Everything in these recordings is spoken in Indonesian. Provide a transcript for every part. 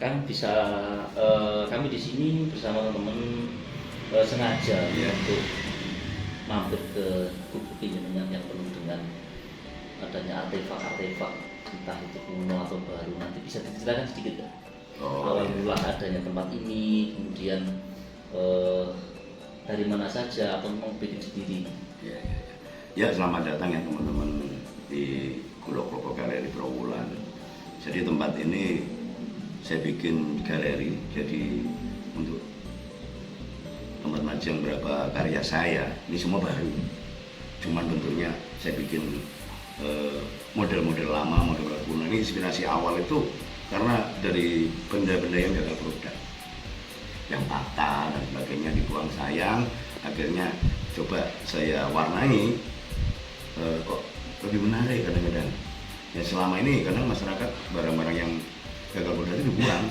Kang bisa kami di sini bersama teman-teman sengaja untuk mampir ke gubuk Jenengan yang penuh dengan adanya artefak-artefak entah itu kuno atau baru. Nanti bisa diceritakan sedikit ya? Awal mula adanya tempat ini, kemudian dari mana saja atau mau bikin sendiri? Ya, selamat datang ya teman-teman di Kulok Galeri Trawulan. Jadi tempat ini saya bikin galeri, jadi untuk tempat majang berapa karya saya, ini semua baru. Cuman bentuknya saya bikin model-model lama, model kuno. Ini inspirasi awal itu karena dari benda-benda yang gagal produk, yang patah dan sebagainya, dibuang sayang. Akhirnya coba saya warnai, kok lebih menarik kadang-kadang. Ya selama ini kadang masyarakat barang-barang yang gagal produk itu dibuang,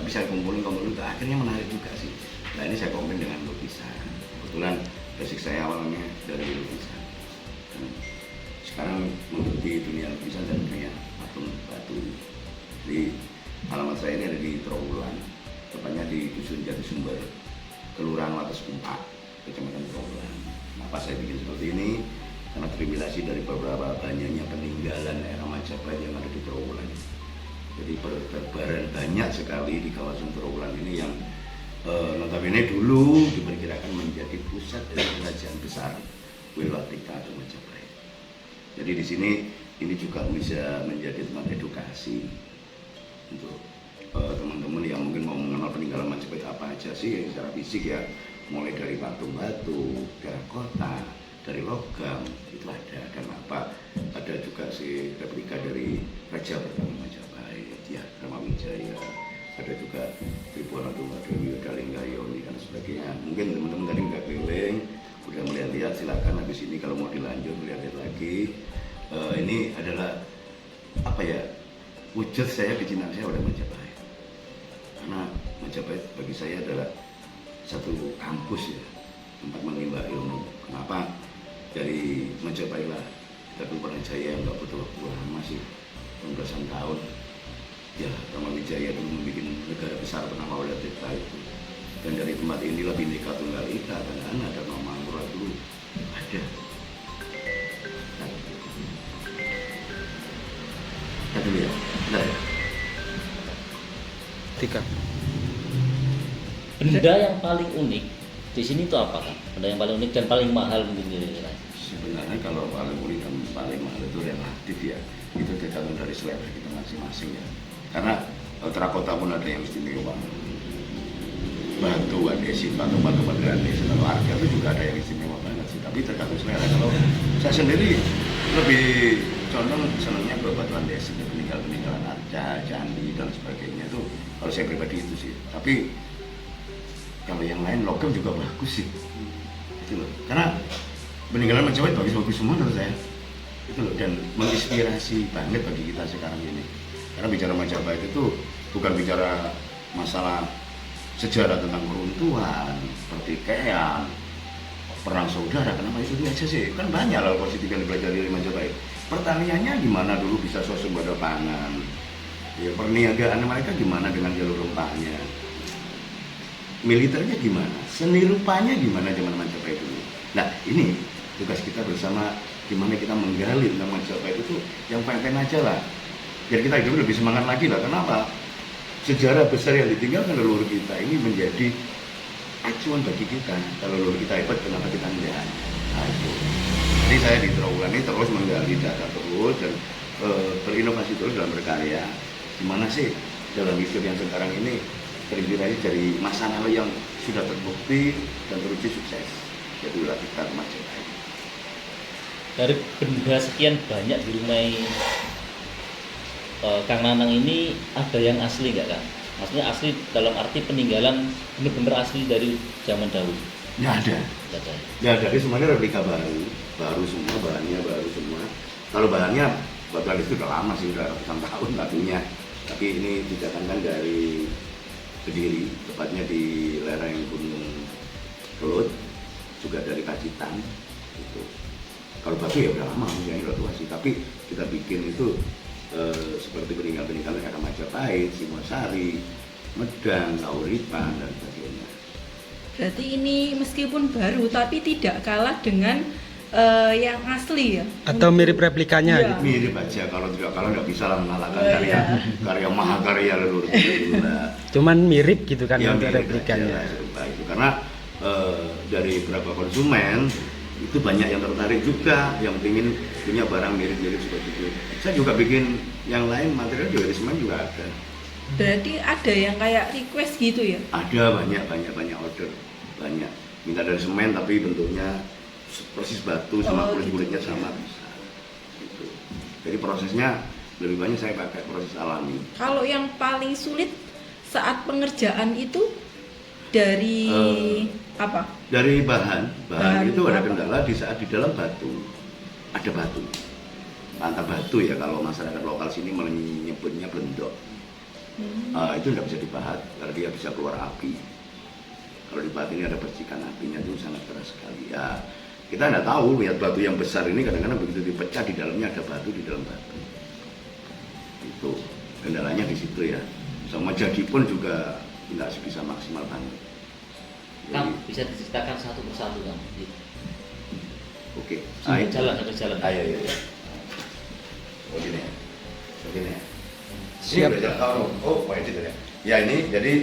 tapi saya kumpulin akhirnya menarik juga sih. Nah ini saya kombin dengan lukisan. Kebetulan basic saya awalnya dari lukisan. Dan sekarang mengikuti dunia lukisan dan dunia patung batu. Di alamat saya ini ada di Trawulan, tepatnya di Dusun Jatisumber, Kelurahan Wates Kumpak, Kecamatan Trawulan. Kenapa saya bikin seperti ini? Karena terinspirasi dari beberapa banyaknya peninggalan era Majapahit yang ada di Trawulan. Jadi berterbaran banyak sekali di kawasan Trawulan ini yang notabene dulu diperkirakan menjadi pusat dari kerajaan besar Wilwatika atau Majapahit. Jadi di sini ini juga bisa menjadi tempat edukasi untuk teman-teman yang mungkin mau mengenal peninggalan Majapahit apa aja sih yang secara fisik ya, mulai dari patung batu, terakota, dari logam itu ada, dan ada juga si replika dari raja pertama Majapahit ya, Ramawijaya, ada juga Tribuana Dewi Dalinggayomi dan sebagainya. Mungkin teman-teman tadi nggak keliling, udah melihat-lihat, silakan habis ini kalau mau dilanjut melihat lagi. Ini adalah apa ya, wujud saya, kecintaan saya pada Majapahit, karena Majapahit bagi saya adalah satu kampus ya, tempat menimba ilmu. Kenapa? Dari Majapahit lah kita pernah jaya yang nggak betul lama sih, belasan tahun ya. Ramawijaya dulu membuat negara besar bernama Walatirta itu, dan dari tempat inilah Bhinneka Tunggal Ika dan ada nama Mangura dulu ada. Dulu ya, benar ya. Tiga. Benda yang paling unik di sini itu apa kan? Benda yang paling unik dan paling mahal mungkin kira-kira. Sebenarnya kalau paling unik dan paling mahal itu relatif ya, itu tergantung dari selera kita masing-masing ya. Karena terakota pun ada yang istimewa, batu andesit, batu-batu andesit atau arca itu juga ada yang istimewa banget sih. Tapi tergantung selera. Kalau saya sendiri lebih condong senangnya ke batu andesit, peninggalan arca, candi dan sebagainya itu. Kalau saya pribadi itu sih. Tapi kalau yang lain logam juga bagus sih. Itu loh. Karena peninggalan Majapahit bagus-bagus semua menurut saya. Itu loh, dan menginspirasi banget bagi kita sekarang ini. Karena bicara Majapahit itu bukan bicara masalah sejarah tentang keruntuhan, pertikaian, perang saudara. Kenapa itu aja sih? Kan banyak hal positif yang dipelajari dari Majapahit. Pertaniannya gimana dulu bisa swasembada pangan, ya, perniagaan mereka gimana dengan jalur rempahnya, militernya gimana, seni rupanya gimana zaman Majapahit dulu. Nah ini tugas kita bersama, gimana kita menggali tentang Majapahit itu yang pengen aja lah, biar kita hidup lebih semangat lagi lah. Kenapa? Sejarah besar yang ditinggalkan leluhur kita ini menjadi acuan bagi kita. Kalau leluhur kita hebat, kenapa kita enggak? Nah, itu. Jadi saya di Trawulan ini terus menggali data terus dan berinovasi terus dalam berkarya. Gimana sih dalam hidup yang sekarang ini terinspirasi dari masa lalu yang sudah terbukti dan teruji sukses. Jadi kita Majapahit. Dari benda sekian banyak di rumah Kang Nanang ini, ada yang asli nggak Kang? Maksudnya asli dalam arti peninggalan benar-benar asli dari zaman dahulu? Nggak ada. Nggak ada. Nggak ada. Ini semuanya replika baru semua, bahannya baru semua. Kalau bahannya batu andesit itu udah lama sih, udah ratusan tahun batunya. Tapi ini didatangkan dari Kediri, tepatnya di lereng Gunung Kelut, juga dari Pacitan. Itu. Kalau batu ya udah lama, yang udah tua sih. Tapi kita bikin itu seperti peninggalan-peninggalan era Majapahit, Singosari, Medang, Kauripan dan sebagainya. Berarti ini meskipun baru tapi tidak kalah dengan yang asli ya? Atau mirip replikanya Iya. gitu. Mirip aja, kalau nggak bisa lah mengalahkan Oh, karya iya. karya mahakarya leluhur kita dulu lah. Cuman mirip gitu kan Ya, untuk mirip aja replikanya. lah, serupa itu. Karena dari beberapa konsumen itu banyak yang tertarik juga, yang ingin punya barang mirip-mirip seperti itu. Saya juga bikin yang lain, material juga di semen juga ada. Berarti ada yang kayak request gitu ya? Ada banyak order, banyak. Minta dari semen tapi bentuknya persis batu sama Oh, kulit-kulitnya gitu. sama bisa. Gitu. Jadi prosesnya lebih banyak saya pakai proses alami. Kalau yang paling sulit saat pengerjaan itu dari apa? Dari bahan Bahan itu ada apa? kendala di saat di dalam batu ada batu, manta batu ya kalau masyarakat lokal sini menyebutnya blendok. Itu tidak bisa dibahat karena dia bisa keluar api. Kalau di batu ini ada percikan apinya itu sangat keras sekali. Ya kita tidak tahu lihat batu yang besar ini kadang-kadang begitu dipecah di dalamnya ada batu di dalam batu. Itu kendalanya di situ ya. Sama jadi pun juga tidak bisa maksimal banget. Kang, bisa diceritakan satu persatu Kang? Oke. Sambil jalan. Ayo. Begini ya. Begini ya. Siap. Ini udah jalan. Oh, edit ya. Ya ini jadi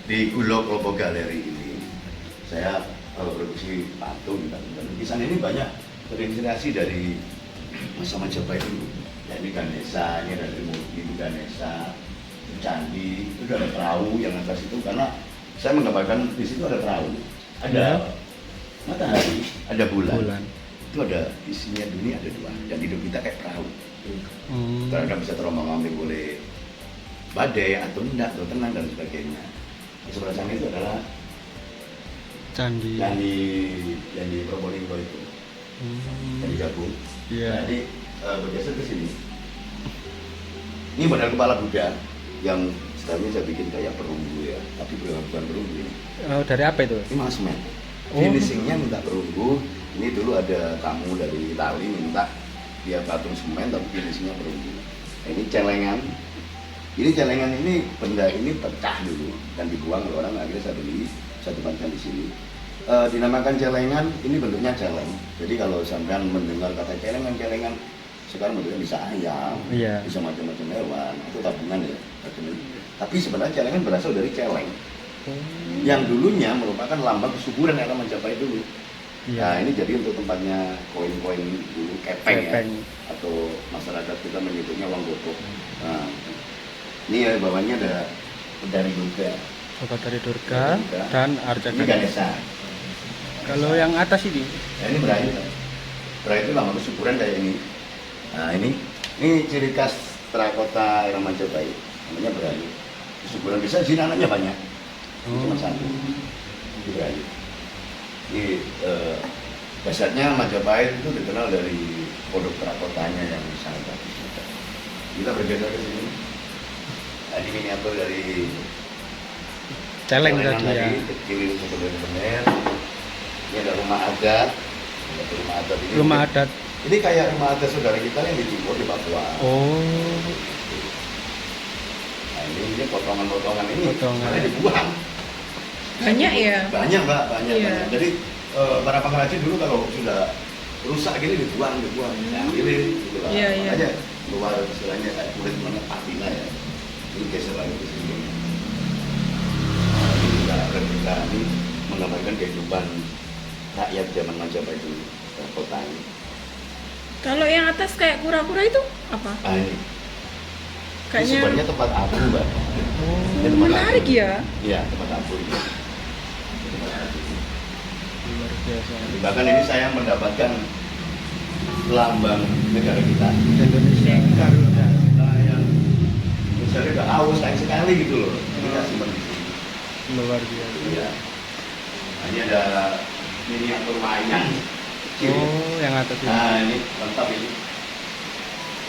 di Gulo Klopo Galeri ini saya produksi patung dan lukisan ini banyak terinspirasi dari masa Majapahit dulu. Ya ini Ganesha, ini ada Trimurti, ini Ganesha, candi, itu ada perahu yang atas itu karena saya menggambarkan di situ ada perahu, ada matahari, ada bulan. Itu ada isinya dunia ada dua dan hidup kita kayak perahu. Terkadang bisa terombang-ambing oleh badai atau enggak atau tenang dan sebagainya. Di sebelah sana itu adalah Candi. yang di Probolinggo itu, yang di Jagung. Iya. Jadi bergeser ke sini. Ini model kepala Buddha yang sebenarnya saya bikin kayak perunggu ya, tapi bukan perunggu ini. Dari apa itu? Ini malah semen. Oh. Finishingnya minta perunggu. Ini dulu ada tamu dari Itali minta dia patung semen tapi finishingnya perunggu. Nah, ini celengan. Ini celengan ini benda ini pecah dulu dan dibuang oleh orang, akhirnya saya beli, saya tempatkan di sini. Dinamakan celengan, ini bentuknya celeng. Jadi kalau sampean mendengar kata celengan, sekarang bentuknya bisa ayam, Iya. bisa macam-macam hewan, itu tabungan ya. Tapi sebenarnya celengan berasal dari celeng, yang dulunya merupakan lambang kesuburan era Majapahit dulu. Iya. Nah ini jadi untuk tempatnya koin-koin dulu, kepeng ya, Kepeng. atau masyarakat kita menyebutnya uang gopok. Nah, ini ya bawahnya ada Pedari Durga. Obat dari Durga dan Arca Ini Ganesha. Kalau yang atas ini, Nah, ini berayu. Berayu itu lambang kesuburan kayak ini. Nah ini ciri khas terakota era Majapahit, namanya berayu. Kesuburan bisa sini anaknya banyak. Ini cuma satu. Ini berayu. Ini dasarnya Majapahit itu dikenal dari produk terakotanya yang sangat bagus. Kita bergeser ke sini. Ini miniatur dari celeng celengan tadi ya. kecil itu benar-benar. Ini ada rumah adat. Rumah adat ini. Rumah adat. Ini kayak rumah adat saudara kita yang di Timur di Papua. Oh. Nah ini potongan-potongan ini Potongan. karena dibuang. Banyak ya? Banyak Mbak, banyak. Iya. Jadi para pengrajin dulu kalau sudah rusak gini dibuang, ambilin gitu lah. Iya, iya. Makanya keluar istilahnya kayak kulit mana patina ya. Ini geser lagi ke sini. Nah, ini juga replika ini menggambarkan kehidupan rakyat zaman Majapahit dulu, kota ini. Kalau yang atas kayak kura-kura itu apa? Nah, ini Kayaknya sebenarnya tempat abu Mbak. Ini tempat menarik abu. ya. Iya, tempat abu ini. Tempat abu. Luar biasa. Bahkan ini saya mendapatkan lambang negara kita. Indonesia. Garuda. Nah, yang misalnya udah aus sayang sekali gitu loh. Ini kita simpan di sini. Luar biasa. Iya. Nah, ini ada miniatur mainan. kecil. Oh, yang atas ini. Nah, ini lengkap ini.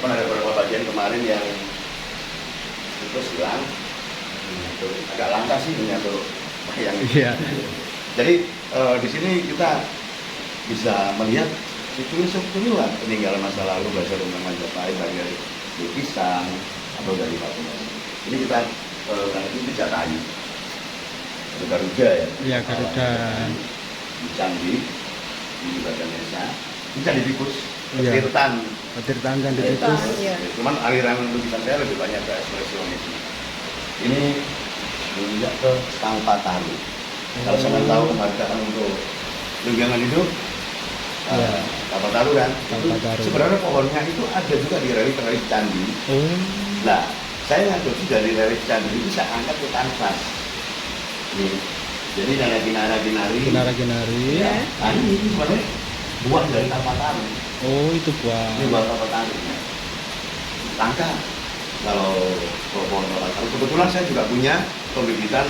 Kan ada beberapa bagian kemarin yang itu hilang. Miniatur. Agak langka sih miniatur yang Iya. Jadi di sini kita bisa melihat itu lah peninggalan masa lalu belajar tentang Majapahit dari lukisan atau dari patung. Ini kita karena itu pijak kayu, ada Garuda ya. Iya, Garuda. Di Candi, di bagian desa. Ini Candi Tikus, Iya. Tirtan. Tirtan Candi Tirtan. Tikus. Iya. Cuman aliran lukisan saya lebih banyak ke ekspresionis. Ini menunjuk ke Tanpa Taru. Kalau sampai tahu harga untuk lingkungan itu, Iya. Tanpa Taru kan, Tanpa itu Taru. sebenarnya pohonnya itu ada juga di relief candi. Oh. Nah, saya ngadopsi dari relief candi itu saya angkat ke kanvas. Nih, jadi ada kinara-kinari. Kinara-kinari. Iya. Nah, ini sebenarnya buah dari Tanpa Taru. Oh, itu buah. Ini buah Tanpa Taru. Langka kalau pohon Tanpa Taru. Kebetulan saya juga punya pembibitan.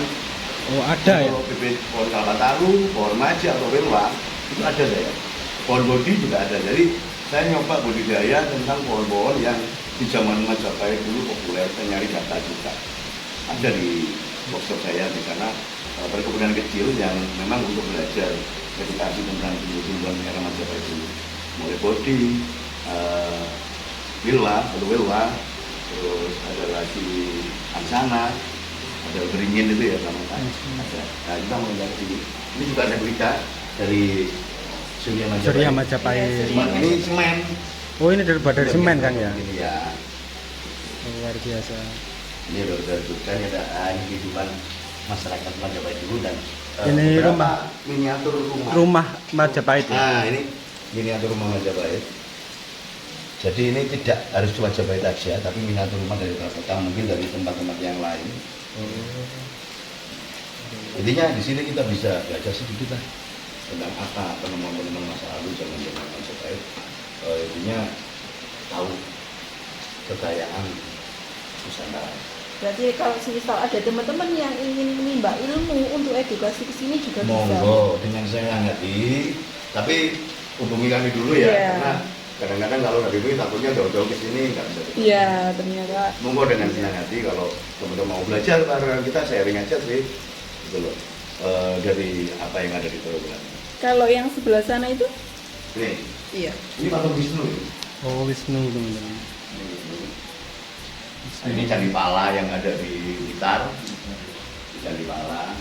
Oh, ada ya. Kalau bibit pohon Tanpa Taru, pohon maja atau wilwa itu ada saya. Pohon bodi juga ada. Jadi saya nyoba budidaya tentang pohon-pohon yang di zaman Majapahit dulu populer. Saya nyari data juga. Ada di workshop saya di sana perkebunan kecil yang memang untuk belajar edukasi tentang tumbuh-tumbuhan era Majapahit dulu. Mulai bodi, wilwa, terus ada lagi angsana, ada beringin itu ya sama ada. Nah kita mau lihat ini juga ada berita dari Surya Majapahit. Surya Majapahit. Ini semen. Oh, ini dari semen kan ya? Ini ya. Luar biasa. Ini udah ini ada kehidupan masyarakat Majapahit dulu dan Ini beberapa rumah. miniatur rumah. Rumah Majapahit ya? Nah ini miniatur rumah Majapahit. Jadi ini tidak harus cuma Majapahit aja, tapi miniatur rumah dari kota, mungkin dari tempat-tempat yang lain. Intinya di sini kita bisa belajar sedikit lah tentang apa penemuan-penemuan masa lalu zaman-zaman Majapahit. Intinya tahu kekayaan Nusantara. Berarti kalau misal ada teman-teman yang ingin menimba ilmu untuk edukasi ke sini juga bisa. Monggo dengan senang hati, tapi hubungi kami dulu ya, Iya. karena kadang-kadang kalau nggak dihubungi takutnya jauh-jauh ke sini nggak bisa. Iya, ternyata. Monggo dengan senang hati kalau teman-teman mau belajar bareng kita sharing aja sih, gitu loh. Dari apa yang ada di Trawulan. Kalau yang sebelah sana itu? Nih, Iya. ini patung Wisnu. Oh, Wisnu teman-teman. Ini Candi Pala yang ada di Blitar, Candi Pala.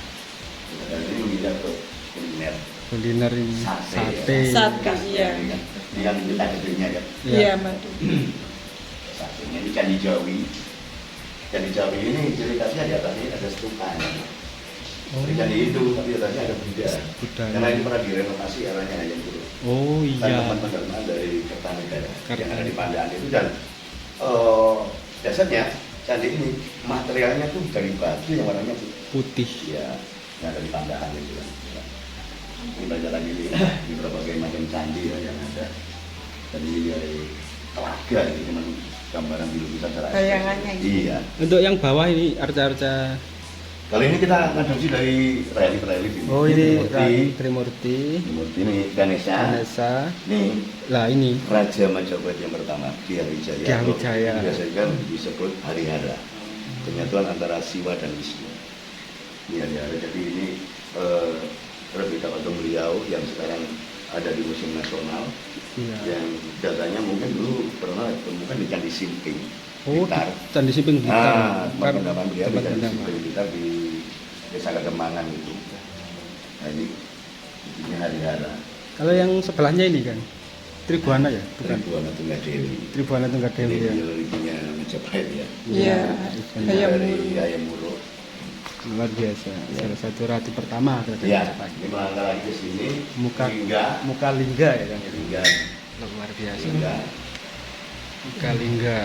Dan ini menginjak ke kuliner. Kuliner ini Sate. sate. Iya. Ini yang kita gedenya kan. Iya, madu. Satenya ini Candi Jawi. Candi Jawi ini ciri khasnya di atasnya ada stupa. Seperti candi itu, tapi di atasnya ada Buddha. Buddha. Karena ini pernah direnovasi arahnya Hayam Wuruk. Oh iya. Teman-teman dari Kertanegara yang ada di Kertanegara. Pandaan itu dan dasarnya candi ini materialnya tuh dari batu yang warnanya Putih. ya yang ada di Pandaan itu kan. Ini banyak lagi di berbagai macam candi ya, yang ada. Tadi dari telaga ini cuman gambaran di lukisan secara Bayangannya estetik. Iya. Untuk yang bawah ini arca-arca. Kali ini kita ngadopsi dari relief ini. Oh ini Trimurti. Trimurti. Trimurti ini Ganesha. Ganesha. Ini Lah ini. Raja Majapahit yang pertama, Ki Harwijaya. Ki Harwijaya. Biasanya kan disebut Harihara. Penyatuan antara Siwa dan Wisnu. Ini Harihara. Jadi ini replika patung beliau yang sekarang ada di Museum Nasional. Iya. Yang datanya mungkin dulu pernah ditemukan di Candi Simping. Oh, Blitar. Candi Simping Blitar. Tempat pendaman beliau di Tempat Candi pendaman. Simping Blitar di Desa Kademangan itu. Nah ini Harihara. Kalau yang sebelahnya ini kan Tribuana ya, bukan? Tribuana Tunggadewi. Tribuana Tunggadewi Ini ya. biologinya Majapahit ya. Iya. Ikan Hayam Dari Wuruk. Hayam Wuruk. luar biasa. Salah satu ratu pertama kerajaan Ya, Majapahit. ini melangkah lagi ke sini. Muka hingga muka lingga ya kan? hingga Luar biasa. hingga Muka lingga.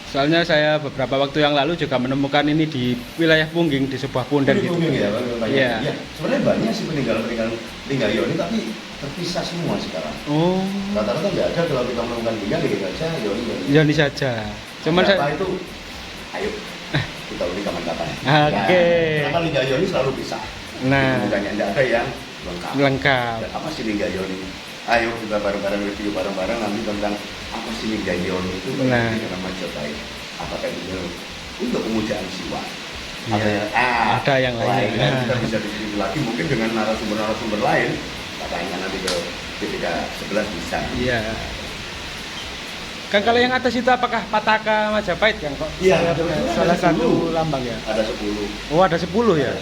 Soalnya saya beberapa waktu yang lalu juga menemukan ini di wilayah Pungging di sebuah punden gitu. ya, banyak. Iya. Ya, sebenarnya banyak sih peninggalan-peninggalan Lingga-Yoni tapi terpisah semua sekarang. Oh, Rata-rata nggak ada kalau kita menemukan Lingga saja Yoni. Yoni saja. Cuman Ada apa saya itu? Ayo kita ulik kapan-kapan. Oke. Kenapa Lingga Yoni selalu pisah? Nah. Bukannya tidak ada yang lengkap. lengkap. Dan apa sih Lingga Yoni? Ayo kita bareng-bareng review bareng-bareng nanti tentang apa sih Lingga Yoni itu Nah. dengan Majapahit. Apakah itu untuk pemujaan Siwa? Iya. Ada Ada yang lain. Kita bisa diskusi lagi mungkin dengan narasumber-narasumber lain. Kita tanya nanti ke ketika 11 bisa. Iya. Kang, kalau yang atas itu apakah Pataka Majapahit, Kang? Kok Iya, salah ada 10. satu lambang ya? Ada 10. Oh, ada 10 ya?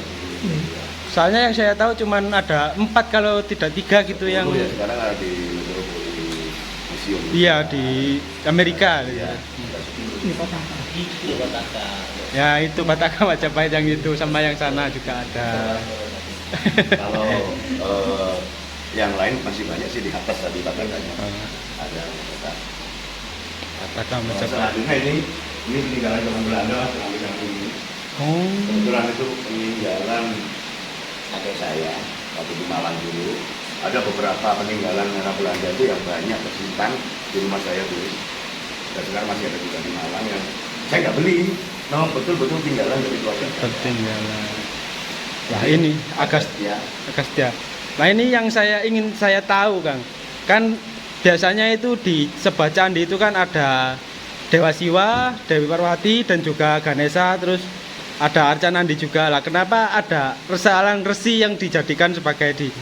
Soalnya yang saya tahu cuman ada 4 kalau tidak 3 gitu yang Ya, sekarang ada di Metropolis Museum. iya di Amerika. Iya. Itu Bataka. Ya itu Pataka Majapahit yang itu, sama yang sana juga ada. Kalau yang lain masih banyak sih di atas tadi Patakanya. Ada Pataka. Pataka Nah, Majapahit. selanjutnya ini peninggalan zaman Belanda yang ini. Oh. Kebetulan itu peninggalan kakek saya waktu di Malang dulu. Ada beberapa peninggalan era Belanda itu yang banyak tersimpan di rumah saya dulu. Dan sekarang masih ada juga di Malang yang saya nggak beli. Memang betul-betul tinggalan dari keluarga. Ketinggalan. Nah ini Ya. Agastya. Nah ini yang ingin saya tahu, Kang. Kan biasanya itu di sebuah candi itu kan ada Dewa Siwa, Dewi Parwati, dan juga Ganesha, terus ada Arcanandi juga lah. Kenapa ada resi yang dijadikan sebagai di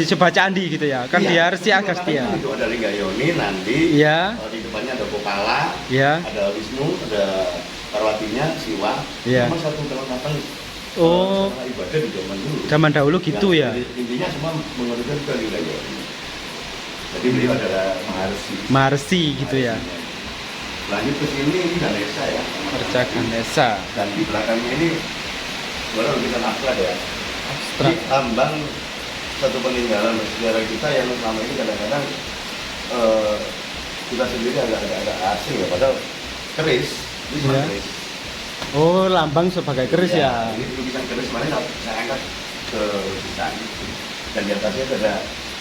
sebuah candi gitu ya? Kan dia resi Agastya. Itu ada Linggayoni, Nandi. Iya. Di depannya ada Gopala. Iya. Ada Wisnu, ada Parwatinya, Siwa. Iya. Cuma satu kelengkapan Oh, ibadah di zaman dulu. zaman dahulu gitu ya. Intinya semua menurutkan ke Linggayoni. Jadi beliau adalah Maharsi. Marsi gitu ya. Lanjut ke sini ini Ganesha ya. Arca Ganesha. Dan di belakangnya ini sebenarnya lukisan abstrak ya. Abstrak. Ini ambang satu peninggalan bersejarah kita yang selama ini kadang-kadang kita sendiri agak asing ya. Padahal keris, ini cuma Iya. keris. Oh, lambang sebagai keris ya. Ini lukisan keris kemarin saya angkat ke lukisan. Dan di atasnya ada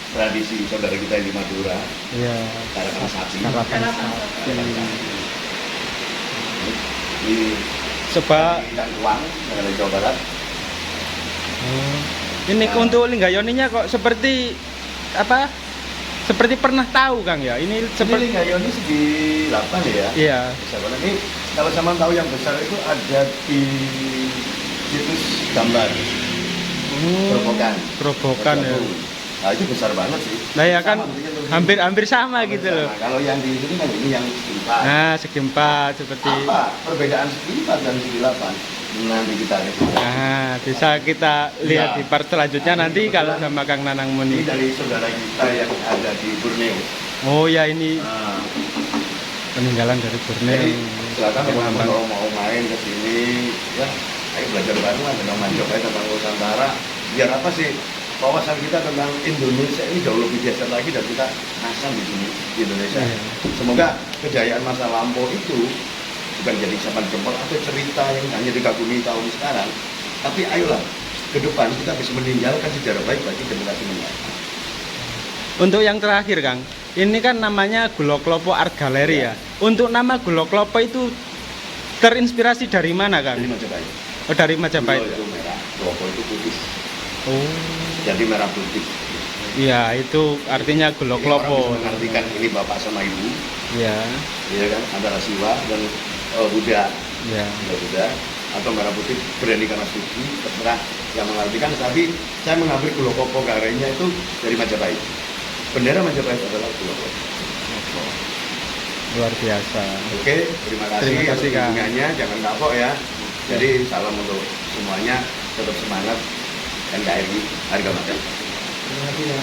tradisi saudara kita di Madura, Iya. karapan sapi. Karapan Karapan sapi. Di Coba. Cangkuang, dari Jawa Barat. Oh. Ini untuk Linggayoninya kok seperti apa? Seperti pernah tahu, Kang ya. Ini Seperti seperti Linggayoni segi 8 ya. iya. Bisa banget. Ini kalau sama tahu yang besar itu ada di situs gambar Gerobokan. Gerobokan ya. Nah itu besar banget sih. Nah ya kan Sama, bentuknya tuh. hampir sama Hampir gitu loh. sama. Kalau yang di sini kan ini yang segi 4. Nah, segi 4 seperti. Apa perbedaan segi 4 dan segi 8? Nanti kita lihat. Nah, bisa kita lihat Iya. di part selanjutnya Nah, nanti kebetulan kalau sama Kang Nanang Ini Muni. dari saudara kita yang ada di Borneo. Oh ya, ini Nah, peninggalan dari Borneo. jadi silakan Yang teman-teman lambang. kalau mau main ke sini, ya ayo belajar bareng lah tentang Majapahit, tentang Nusantara. Biar apa sih wawasan kita tentang Indonesia ini jauh lebih biasa lagi dan kita asam di sini di Indonesia. Iya. Semoga kejayaan masa lampau itu bukan jadi isapan jempol atau cerita yang hanya dikagumi tahun sekarang, tapi ayolah ke depan kita bisa meninggalkan sejarah baik bagi generasi mendatang. Untuk yang terakhir, Kang, ini kan namanya Gulo Klopo Art Gallery ya. Untuk nama Gulo Klopo itu terinspirasi dari mana, Kang? Jadi Majapahit. Oh, dari Majapahit. Gulo itu merah, Klopo itu putih. Oh. Jadi merah putih. Iya, itu artinya Gulo Jadi orang Klopo. bisa mengartikan ini bapak sama ibu, Iya. ya kan, antara Siwa dan Buddha, Iya. Buddha, atau merah putih berani karena suci, terserah yang mengartikan. Tapi saya mengambil Gulo Klopo Gallery-nya itu dari Majapahit. Bendera Majapahit adalah Gulo Klopo. Luar biasa. Oke, terima kasih Terima kasih, atas Kang. kunjungannya, jangan kapok ya. Jadi salam untuk semuanya, tetap semangat NKRI harga mati. Iya.